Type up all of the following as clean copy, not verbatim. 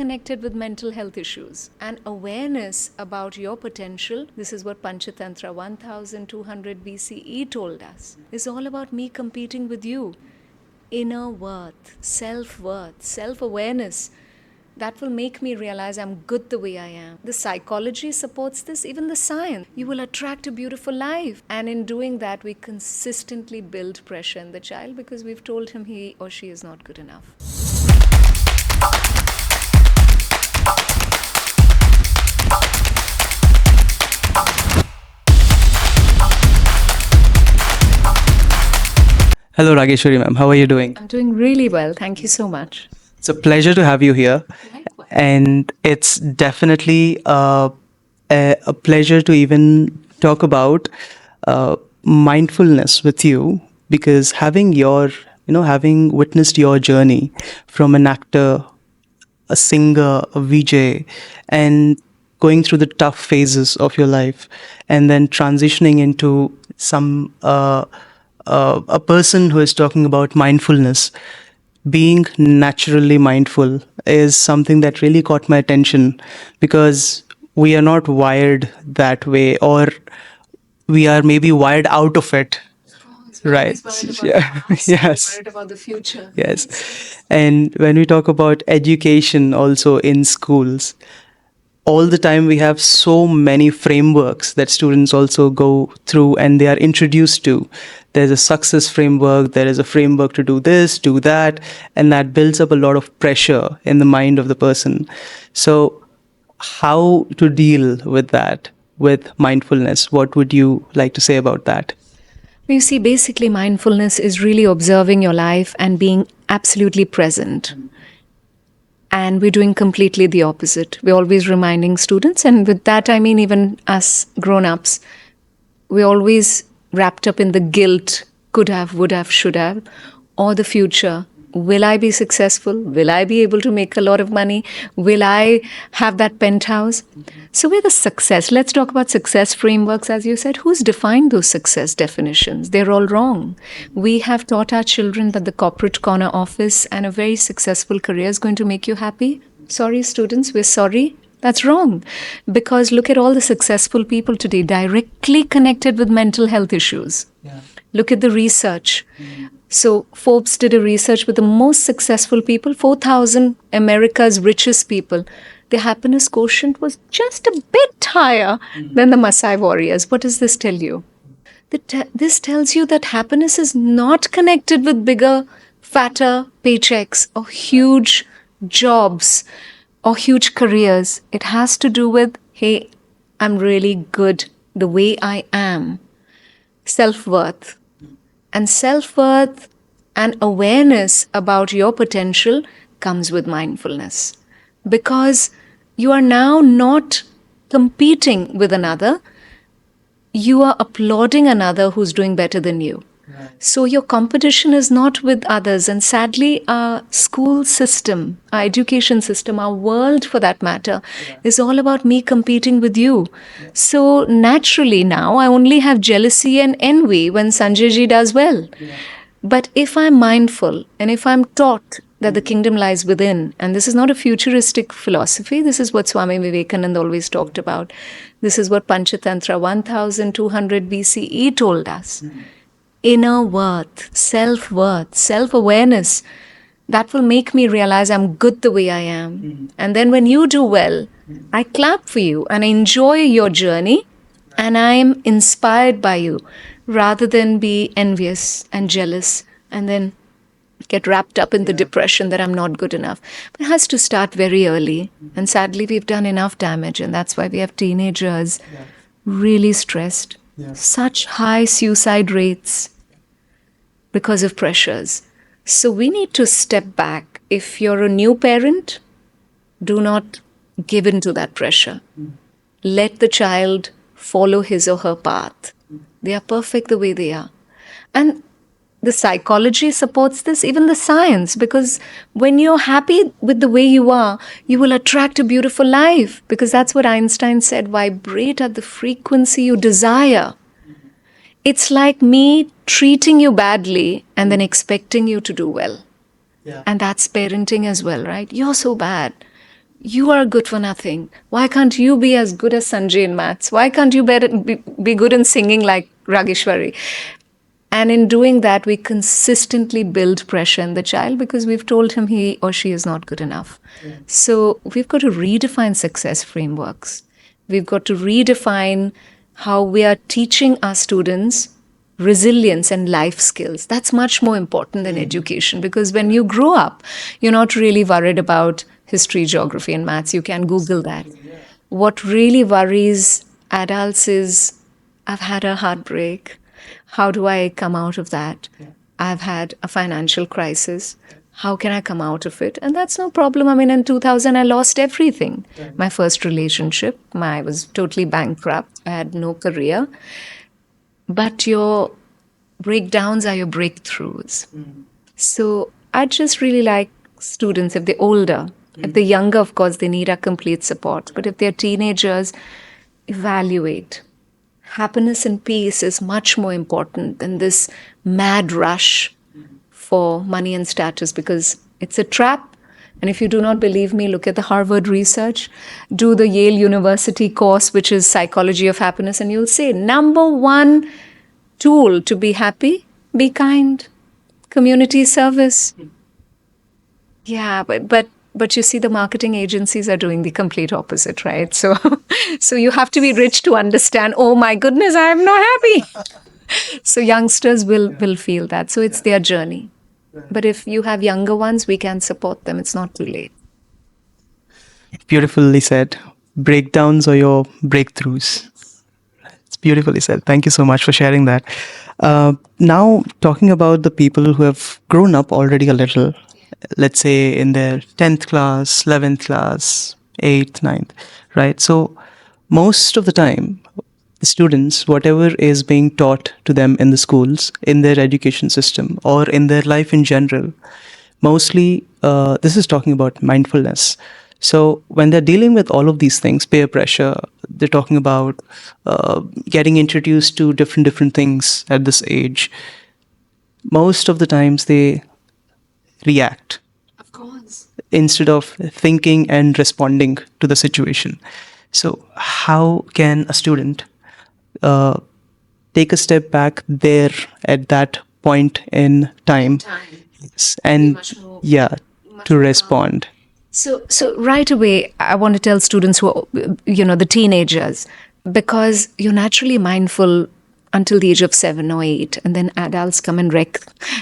connected with mental health issues. And awareness about your potential, this is what Panchatantra 1200 BCE told us, is all about me competing with you. Inner worth, self-awareness, that will make me realize I'm good the way I am. The psychology supports this, even the science. You will attract a beautiful life. And in doing that, we consistently build pressure in the child because we've told him he or she is not good enough. Hello, Raageshwari ma'am. How are you doing? I'm doing really well. Thank you so much. It's a pleasure to have you here. Likewise. And it's definitely a pleasure to even talk about mindfulness with you, because having witnessed your journey from an actor, a singer, a VJ, and going through the tough phases of your life, and then transitioning into a person who is talking about mindfulness. Being naturally mindful is something that really caught my attention, because we are not wired that way, or we are maybe wired out of it. Right. Yeah. Yes. Worried about the future. Yes. And when we talk about education also in schools, all the time we have so many frameworks that students also go through and they are introduced to. There's a success framework, there is a framework to do this, do that, and that builds up a lot of pressure in the mind of the person. So how to deal with that with mindfulness? What would you like to say about that? You see, basically, mindfulness is really observing your life and being absolutely present. And we're doing completely the opposite. We're always reminding students, and with that, I mean even us grown-ups, we're always wrapped up in the guilt, could have, would have, should have, or the future. Will I be successful? Will I be able to make a lot of money? Will I have that penthouse? So we're the success. Let's talk about success frameworks, as you said. Who's defined those success definitions? They're all wrong. We have taught our children that the corporate corner office and a very successful career is going to make you happy. Sorry, students, we're sorry. That's wrong. Because look at all the successful people today, directly connected with mental health issues. Yeah. Look at the research. So Forbes did a research with the most successful people, 4,000 America's richest people. Their happiness quotient was just a bit higher than the Maasai warriors. What does this tell you? This tells you that happiness is not connected with bigger, fatter paychecks or huge jobs or huge careers. It has to do with, hey, I'm really good the way I am. Self-worth. And self-worth and awareness about your potential comes with mindfulness. Because you are now not competing with another, you are applauding another who's doing better than you. Right. So your competition is not with others. And sadly, our school system, our education system, our world for that matter, is all about me competing with you. Yeah. So naturally now, I only have jealousy and envy when Sanjay ji does well. Yeah. But if I'm mindful and if I'm taught that the kingdom lies within, and this is not a futuristic philosophy, this is what Swami Vivekananda always talked about. This is what Panchatantra 1200 BCE told us. Inner worth, self-awareness, that will make me realize I'm good the way I am. And then when you do well, I clap for you and I enjoy your journey and I'm inspired by you rather than be envious and jealous and then get wrapped up in the depression that I'm not good enough. But it has to start very early. And sadly, we've done enough damage. And that's why we have teenagers really stressed. Such high suicide rates because of pressures. So we need to step back. If you're a new parent, do not give in to that pressure. Let the child follow his or her path. They are perfect the way they are. And the psychology supports this, even the science, because when you're happy with the way you are, you will attract a beautiful life. Because that's what Einstein said, vibrate at the frequency you desire. It's like me treating you badly and then expecting you to do well. Yeah. And that's parenting as well, right? You're so bad. You are good for nothing. Why can't you be as good as Sanjay in maths? Why can't you be good in singing like Raageshwari? And in doing that, we consistently build pressure in the child because we've told him he or she is not good enough. So we've got to redefine success frameworks. We've got to redefine how we are teaching our students resilience and life skills. That's much more important than education, because when you grow up, you're not really worried about history, geography, and maths. You can Google that. What really worries adults is, I've had a heartbreak. How do I come out of that? I've had a financial crisis. How can I come out of it? And that's no problem. I mean, in 2000, I lost everything. My first relationship, I was totally bankrupt. I had no career. But your breakdowns are your breakthroughs. So I just really like students, if they're older, if they're younger, of course, they need our complete support. But if they're teenagers, evaluate. Happiness and peace is much more important than this mad rush for money and status, because it's a trap. And if you do not believe me, look at the Harvard research, do the Yale University course, which is Psychology of Happiness, and you'll say number one tool to be happy, be kind, community service. Yeah, but you see, the marketing agencies are doing the complete opposite, right? So so you have to be rich to understand, oh my goodness, I am not happy. So youngsters will feel that. So it's their journey. But if you have younger ones, we can support them. It's not too late. Beautifully said. Breakdowns or your breakthroughs. It's beautifully said. Thank you so much for sharing that. Now, talking about the people who have grown up already a little, let's say in their 10th class, 11th class, 8th, ninth, right? So, most of the time, the students, whatever is being taught to them in the schools, in their education system, or in their life in general, mostly this is talking about mindfulness. So when they're dealing with all of these things, peer pressure, they're talking about getting introduced to different things at this age. Most of the times they react Of course. instead of thinking and responding to the situation. So how can a student uh, take a step back there at that point in time, and yeah, to respond? So right away, I want to tell students who are, the teenagers, because you're naturally mindful until the age of 7 or 8, and then adults come and wreck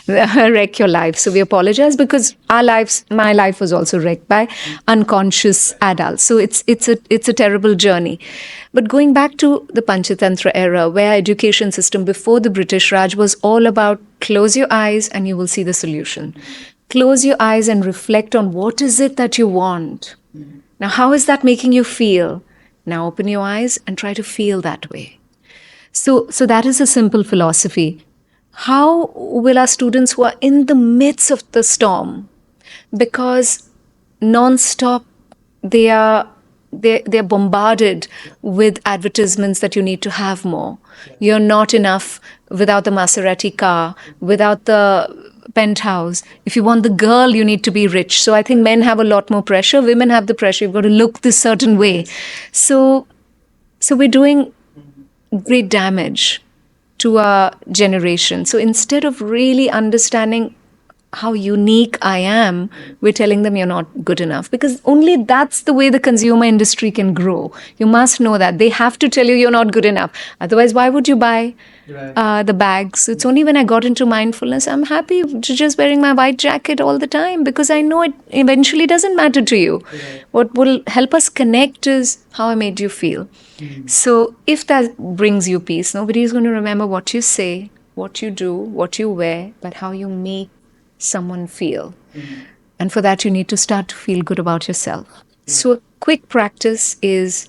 wreck your life. So we apologize, because my life was also wrecked by unconscious adults. So it's a terrible journey. But going back to the Panchatantra era, where education system before the British Raj was all about close your eyes and you will see the solution. Close your eyes and reflect on what is it that you want. Now, how is that making you feel? Now open your eyes and try to feel that way. So that is a simple philosophy. How will our students who are in the midst of the storm, because non-stop they're bombarded with advertisements that you need to have more. You're not enough without the Maserati car, without the penthouse. If you want the girl, you need to be rich. So I think men have a lot more pressure. Women have the pressure. You've got to look this certain way. So we're doing great damage to our generation. So instead of really understanding how unique I am, we're telling them you're not good enough, because only that's the way the consumer industry can grow. You must know that. They have to tell you you're not good enough. Otherwise, why would you buy the bags? It's only when I got into mindfulness, I'm happy to just wearing my white jacket all the time, because I know it eventually doesn't matter to you. What will help us connect is how I made you feel. So if that brings you peace, nobody is going to remember what you say, what you do, what you wear, but how you make someone feel. And for that, you need to start to feel good about yourself. So a quick practice is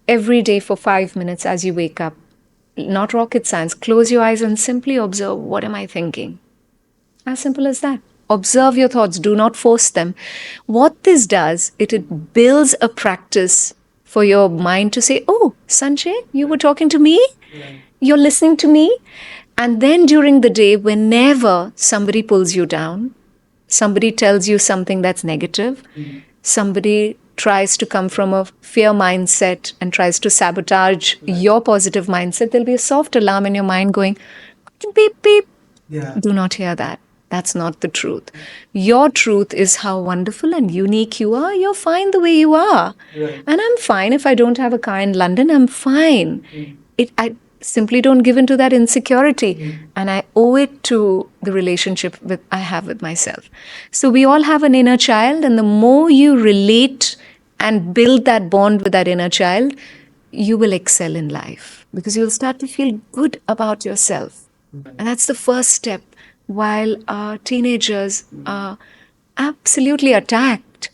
every day for 5 minutes as you wake up, not rocket science, close your eyes and simply observe, what am I thinking? As simple as that. Observe your thoughts, do not force them. What this does, it builds a practice for your mind to say, oh, Sanjay, you were talking to me? You're listening to me? And then during the day, whenever somebody pulls you down, somebody tells you something that's negative, somebody tries to come from a fear mindset and tries to sabotage your positive mindset, there'll be a soft alarm in your mind going, beep, beep. Do not hear that. That's not the truth. Your truth is how wonderful and unique you are. You're fine the way you are. And I'm fine if I don't have a car in London. I'm fine. I simply don't give in to that insecurity. And I owe it to the relationship I have with myself. So we all have an inner child, and the more you relate and build that bond with that inner child, you will excel in life because you'll start to feel good about yourself. And that's the first step. While our teenagers are absolutely attacked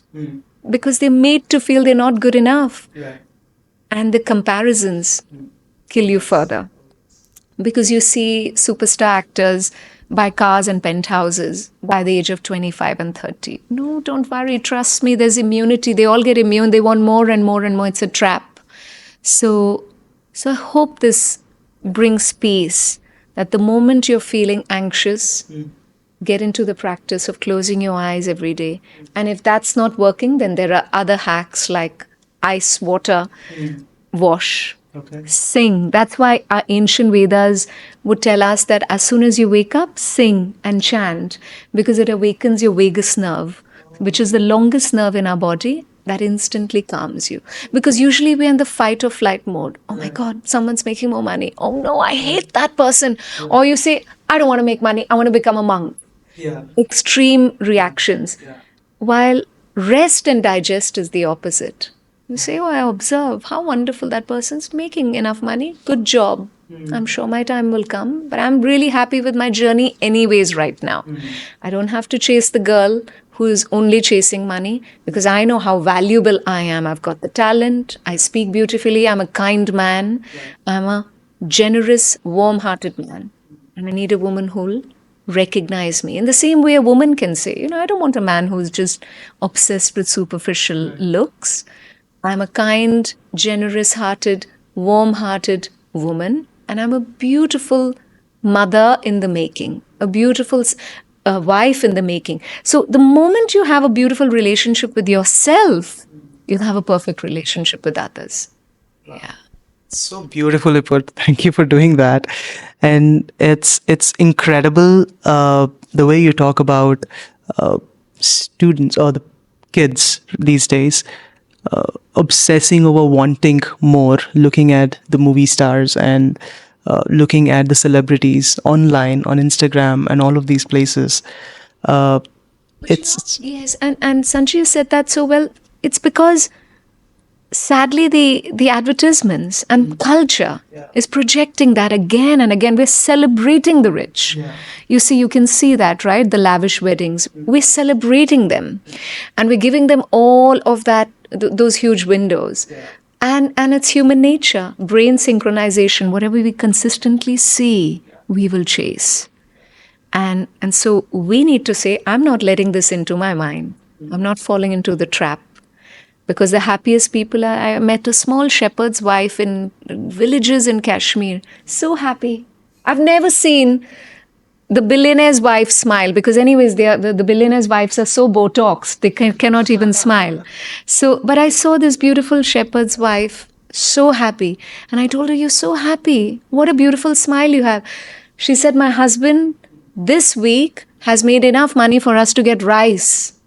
because they're made to feel they're not good enough. And the comparisons kill you further. Because you see superstar actors buy cars and penthouses by the age of 25 and 30. No, don't worry. Trust me, there's immunity. They all get immune. They want more and more and more. It's a trap. So I hope this brings peace. That the moment you're feeling anxious, get into the practice of closing your eyes every day. And if that's not working, then there are other hacks like ice water, wash, sing. That's why our ancient Vedas would tell us that as soon as you wake up, sing and chant, because it awakens your vagus nerve, which is the longest nerve in our body. That instantly calms you. Because usually we're in the fight or flight mode. Oh my God, someone's making more money. Oh no, I hate that person. Or you say, I don't want to make money. I want to become a monk. Extreme reactions. While rest and digest is the opposite. You say, oh, I observe how wonderful that person's making enough money. Good job. I'm sure my time will come. But I'm really happy with my journey anyways right now. I don't have to chase the girl who is only chasing money because I know how valuable I am. I've got the talent. I speak beautifully. I'm a kind man. I'm a generous, warm-hearted man. And I need a woman who'll recognize me. In the same way a woman can say, I don't want a man who's just obsessed with superficial looks. I'm a kind, generous-hearted, warm-hearted woman. And I'm a beautiful mother in the making. A beautiful wife in the making. So the moment you have a beautiful relationship with yourself, you'll have a perfect relationship with others. Yeah. So beautifully put. Thank you for doing that. And it's incredible the way you talk about students or the kids these days obsessing over wanting more, looking at the movie stars and looking at the celebrities online, on Instagram, and all of these places. Yes, and Sanjay said that so well. It's because sadly the advertisements and culture is projecting that again and again. We're celebrating the rich. You see, you can see that, right? The lavish weddings. We're celebrating them. And we're giving them all of that, those huge windows. And it's human nature, brain synchronization. Whatever we consistently see, we will chase. And so we need to say, I'm not letting this into my mind. I'm not falling into the trap. Because the happiest people, I met a small shepherd's wife in villages in Kashmir. So happy. I've never seen the billionaire's wife smile because anyways, the billionaire's wives are so Botox, they cannot even smile. So, but I saw this beautiful shepherd's wife, so happy. And I told her, you're so happy. What a beautiful smile you have. She said, my husband this week has made enough money for us to get rice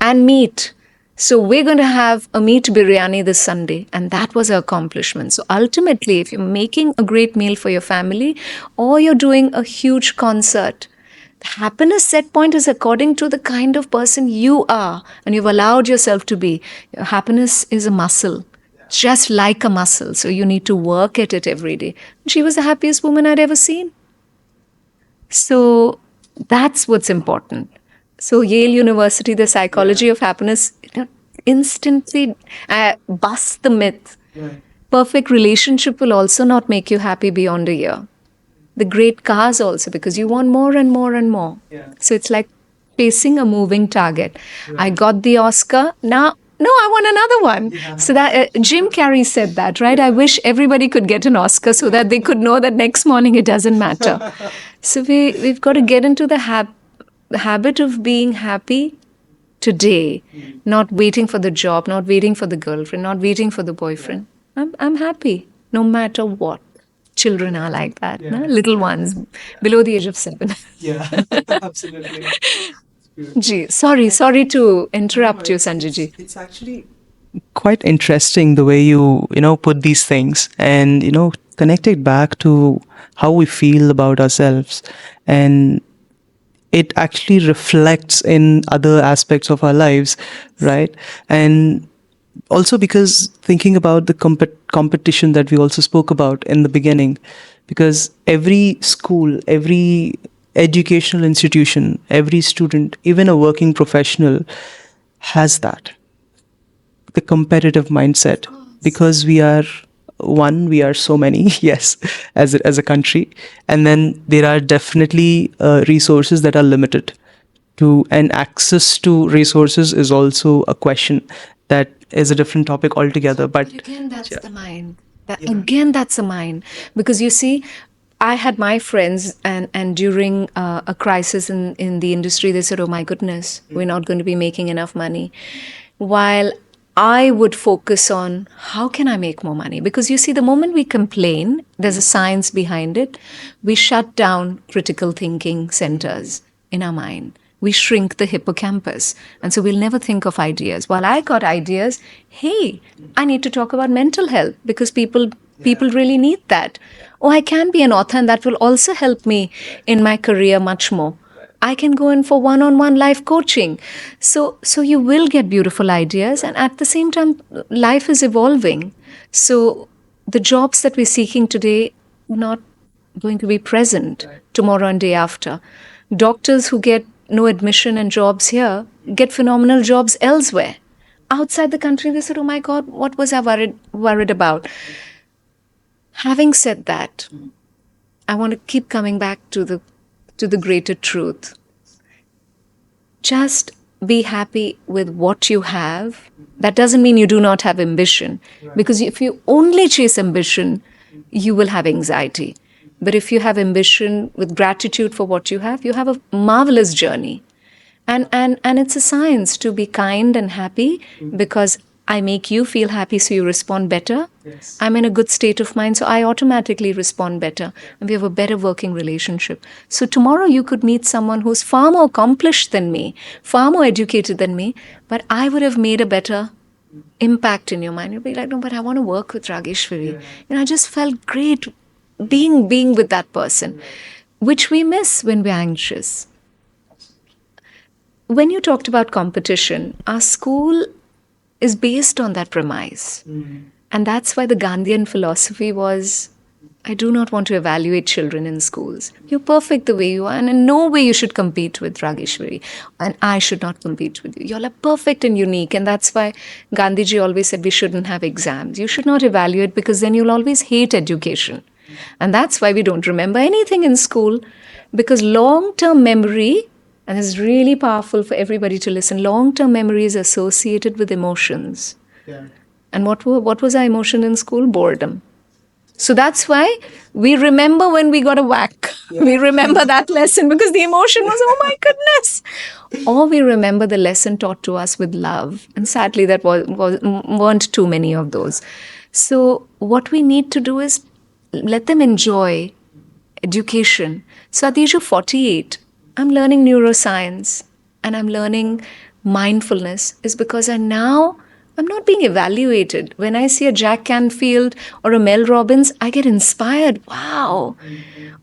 and meat. So we're going to have a meat biryani this Sunday. And that was her accomplishment. So ultimately, if you're making a great meal for your family or you're doing a huge concert, the happiness set point is according to the kind of person you are and you've allowed yourself to be. Your happiness is a muscle, just like a muscle. So you need to work at it every day. She was the happiest woman I'd ever seen. So that's what's important. So Yale University, the psychology of happiness, instantly busts the myth. Perfect relationship will also not make you happy beyond a year. The great cars also, because you want more and more and more. So it's like chasing a moving target. I got the Oscar, now no, I want another one. So that Jim Carrey said that, right? I wish everybody could get an Oscar so that they could know that next morning it doesn't matter. So we've got to get into the habit of being happy today, not waiting for the job, not waiting for the girlfriend, not waiting for the boyfriend. I'm happy no matter what. Children are like that, no? Little ones below the age of 7. Gee, sorry to interrupt you, Sanjay ji. It's actually quite interesting the way you put these things and connect it back to how we feel about ourselves, and it actually reflects in other aspects of our lives, right? And also because thinking about the competition that we also spoke about in the beginning, because every school, every educational institution, every student, even a working professional has that, the competitive mindset, because we are so many, yes, as a country, and then there are definitely resources that are limited to, and access to resources is also a question that is a different topic altogether. But Again, that's yeah, the mind. Again, that's the mind. Because you see, I had my friends, and during a crisis in the industry, they said, "Oh my goodness, we're not going to be making enough money." While I would focus on how can I make more money? Because you see, the moment we complain, there's a science behind it. We shut down critical thinking centers in our mind. We shrink the hippocampus. And so we'll never think of ideas. While I got ideas, hey, I need to talk about mental health because people really need that. Oh, I can be an author, and that will also help me in my career much more. I can go in for one-on-one life coaching. So you will get beautiful ideas, and at the same time, life is evolving. So the jobs that we're seeking today are not going to be present tomorrow and day after. Doctors who get no admission and jobs here get phenomenal jobs elsewhere. Outside the country, they said, "Oh my God, what was I worried about?" Having said that, I want to keep coming back to the greater truth. Just be happy with what you have. That doesn't mean you do not have ambition, because if you only chase ambition, you will have anxiety. But if you have ambition with gratitude for what you have a marvelous journey. And it's a science to be kind and happy, because I make you feel happy, so you respond better. I'm in a good state of mind, so I automatically respond better, and we have a better working relationship. So tomorrow you could meet someone who's far more accomplished than me, far more educated than me, but I would have made a better impact in your mind. You'll be like, "No, but I want to work with Raageshwari." I just felt great being with that person, which we miss when we're anxious. When you talked about competition, our school is based on that premise. And that's why the Gandhian philosophy was, I do not want to evaluate children in schools. You're perfect the way you are, and in no way you should compete with Raageshwari. And I should not compete with you. You're perfect and unique. And that's why Gandhiji always said we shouldn't have exams. You should not evaluate, because then you'll always hate education. And that's why we don't remember anything in school, because long term memory, and it's really powerful for everybody to listen, long term memory is associated with emotions. And what was our emotion in school? Boredom. So that's why we remember when we got a whack. We remember that lesson because the emotion was, "Oh my goodness." Or we remember the lesson taught to us with love. And sadly, that weren't too many of those. So what we need to do is let them enjoy education. So at the age of 48, I'm learning neuroscience and I'm learning mindfulness, is because I'm not being evaluated. When I see a Jack Canfield or a Mel Robbins, I get inspired. Wow.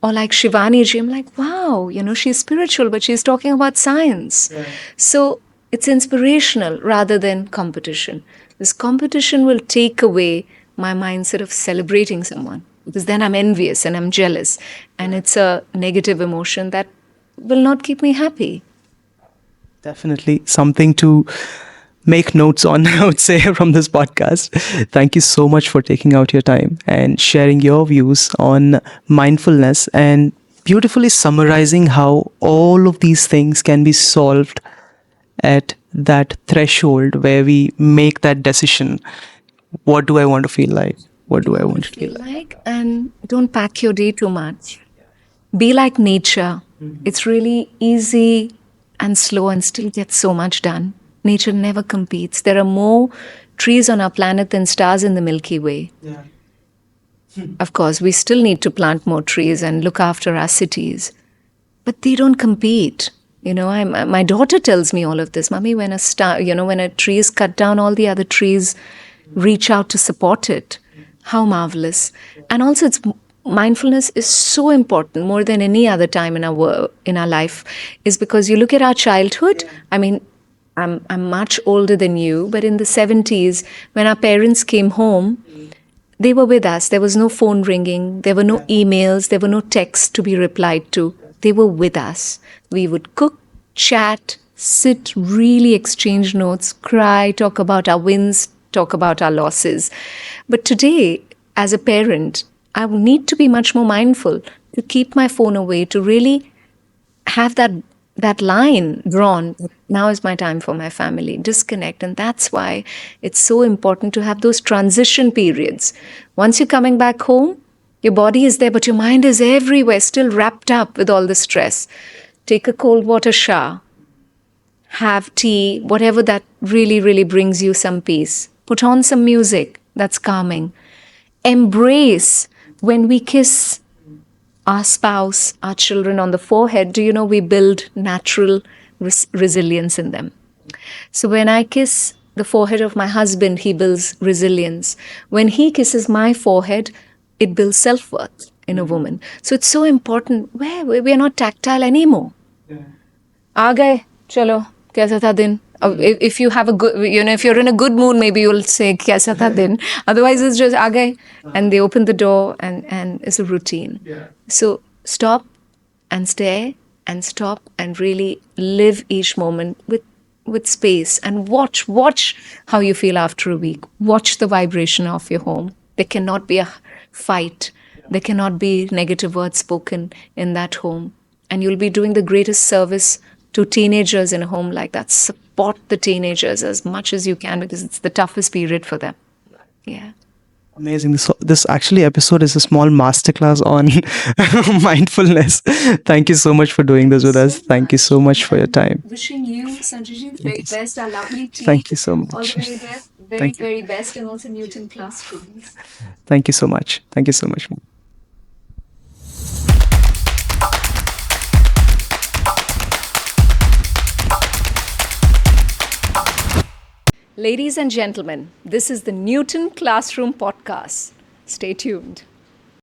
Or like Shivani ji, I'm like, wow, she's spiritual, but she's talking about science. So it's inspirational rather than competition. This competition will take away my mindset of celebrating someone, because then I'm envious and I'm jealous. And it's a negative emotion that will not keep me happy. definitely something to make notes on, I would say, from this podcast. Thank you so much for taking out your time and sharing your views on mindfulness, and beautifully summarizing how all of these things can be solved at that threshold where we make that decision. What do I want to feel like? What do I want to feel like? And don't pack your day too much. Be like nature. It's really easy and slow and still get so much done. Nature never competes. There are more trees on our planet than stars in the Milky Way. Of course, we still need to plant more trees and look after our cities, but they don't compete. My daughter tells me all of this. Mummy, when when a tree is cut down, all the other trees reach out to support it. How marvelous! And also, mindfulness is so important more than any other time in our life, is because you look at our childhood. I mean, I'm much older than you, but in the 70s, when our parents came home, they were with us. There was no phone ringing. There were no emails. There were no texts to be replied to. They were with us. We would cook, chat, sit, really exchange notes, cry, talk about our wins, talk about our losses. But today, as a parent, I need to be much more mindful to keep my phone away, to really have that line drawn. Now is my time for my family. Disconnect. And that's why it's so important to have those transition periods. Once you're coming back home, your body is there, but your mind is everywhere, still wrapped up with all the stress. Take a cold water shower. Have tea, whatever that really, really brings you some peace. Put on some music that's calming. Embrace when we kiss our spouse, our children on the forehead. Do you know we build natural resilience in them? So when I kiss the forehead of my husband, he builds resilience. When he kisses my forehead, it builds self-worth in a woman. So it's so important. We are not tactile anymore. आ गए चलो कैसा था दिन if you have a good if you're in a good mood, maybe you'll say कैसा था दिन. Otherwise it's just आ गए and they open the door and it's a routine. So stop and stare and stop and really live each moment with space and watch how you feel after a week. Watch the vibration of your home. There cannot be a fight. There cannot be negative words spoken in that home. And you'll be doing the greatest service to teenagers in a home like that. Support the teenagers as much as you can because it's the toughest period for them. Yeah. Amazing. This actually episode is a small masterclass on mindfulness. Thank you so much for doing this with us. Thank you so much for your time. Wishing you, Sanjay, the very best, our lovely team. Thank you so much. All the very best, Thank you. very best, and also Newton classrooms. Thank you so much. Thank you so much. Ladies and gentlemen, this is the Newton Classroom Podcast. Stay tuned.